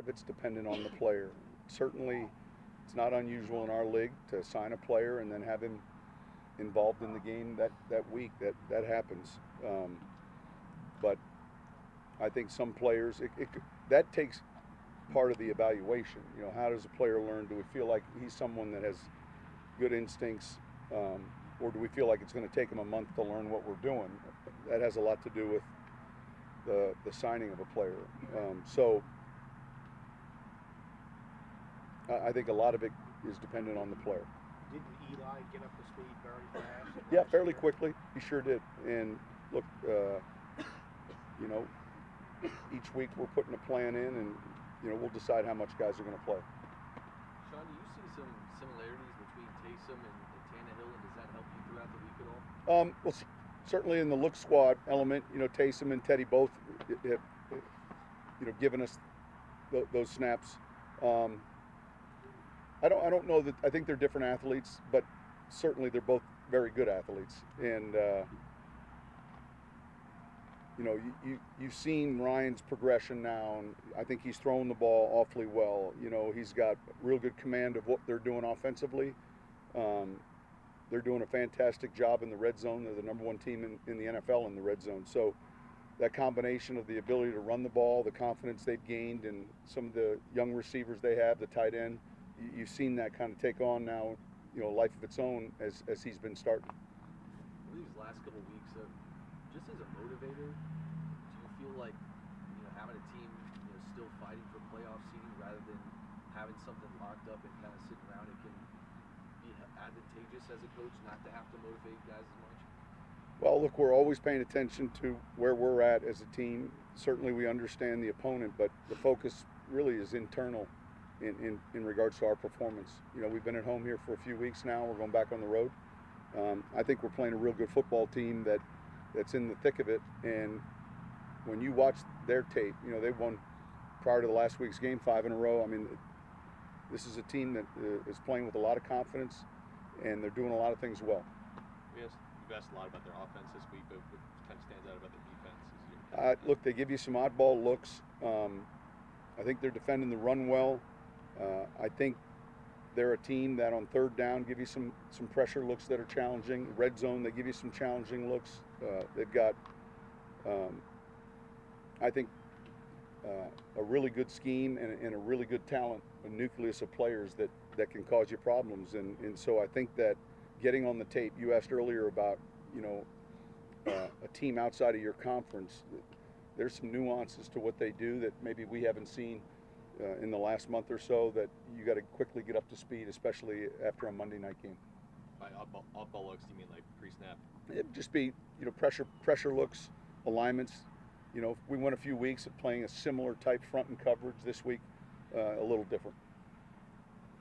of it's dependent on the player. Certainly, it's not unusual in our league to sign a player and then have him involved in the game that week. That happens. But I think some players, that takes part of the evaluation. You know, how does a player learn? Do we feel like he's someone that has good instincts, or do we feel like it's going to take him a month to learn what we're doing? That has a lot to do with the signing of a player. So I think a lot of it is dependent on the player. Didn't Eli get up to speed very fast? Yeah, fairly quickly. He sure did. And look, you know, each week we're putting a plan in, and you know, we'll decide how much guys are going to play. Sean, do you see some similarities between Taysom and Tannehill, and does that help you throughout the week at all? Well, certainly in the look squad element, you know, Taysom and Teddy both have, you know, given us those snaps. I don't know that. I think they're different athletes, but certainly they're both very good athletes. And you know, you've seen Ryan's progression now, and I think he's throwing the ball awfully well. You know, he's got real good command of what they're doing offensively. They're doing a fantastic job in the red zone. They're the #1 team in the NFL in the red zone. So that combination of the ability to run the ball, the confidence they've gained, and some of the young receivers they have, the tight end, you've seen that kind of take on now, you know, a life of its own as he's been starting. These last couple of weeks, just as a motivator, do you feel like, you know, having a team, you know, still fighting for playoff seeding rather than having something locked up and kind of sitting around, it can be advantageous as a coach not to have to motivate guys as much? Well, look, we're always paying attention to where we're at as a team. Certainly we understand the opponent, but the focus really is internal in regards to our performance. You know, we've been at home here for a few weeks now. We're going back on the road. I think we're playing a real good football team that's in the thick of it. And when you watch their tape, you know, they've won prior to the last week's game 5 in a row. I mean, this is a team that is playing with a lot of confidence, and they're doing a lot of things well. You've asked a lot about their offense this week, but what kind of stands out about their defense? Look, they give you some oddball looks. I think they're defending the run well. I think they're a team that on third down give you some pressure looks that are challenging. Red zone, they give you some challenging looks. They've got, I think, a really good scheme and a really good talent, a nucleus of players that can cause you problems. And so I think that getting on the tape, you asked earlier about, you know, a team outside of your conference, there's some nuances to what they do that maybe we haven't seen in the last month or so that you got to quickly get up to speed, especially after a Monday night game. By oddball looks, do you mean like pre-snap? It'd just be, you know, pressure looks, alignments. You know, we went a few weeks of playing a similar type front and coverage. This week, a little different.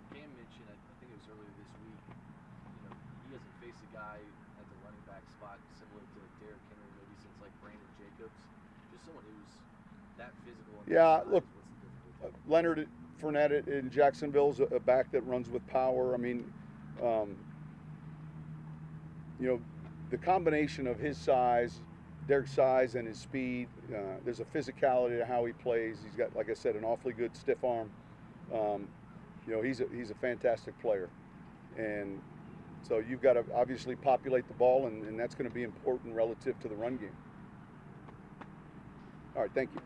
Cam mentioned, I think it was earlier this week, you know, he hasn't faced a guy at the running back spot similar to Derrick Henry maybe since like Brandon Jacobs. Just someone who's that physical. Yeah, look, Leonard Fournette in Jacksonville's a back that runs with power. I mean, you know, the combination of his size, Derrick's size, and his speed, there's a physicality to how he plays. He's got, like I said, an awfully good stiff arm. You know, he's a fantastic player. And so you've got to obviously populate the ball, and that's going to be important relative to the run game. All right, thank you.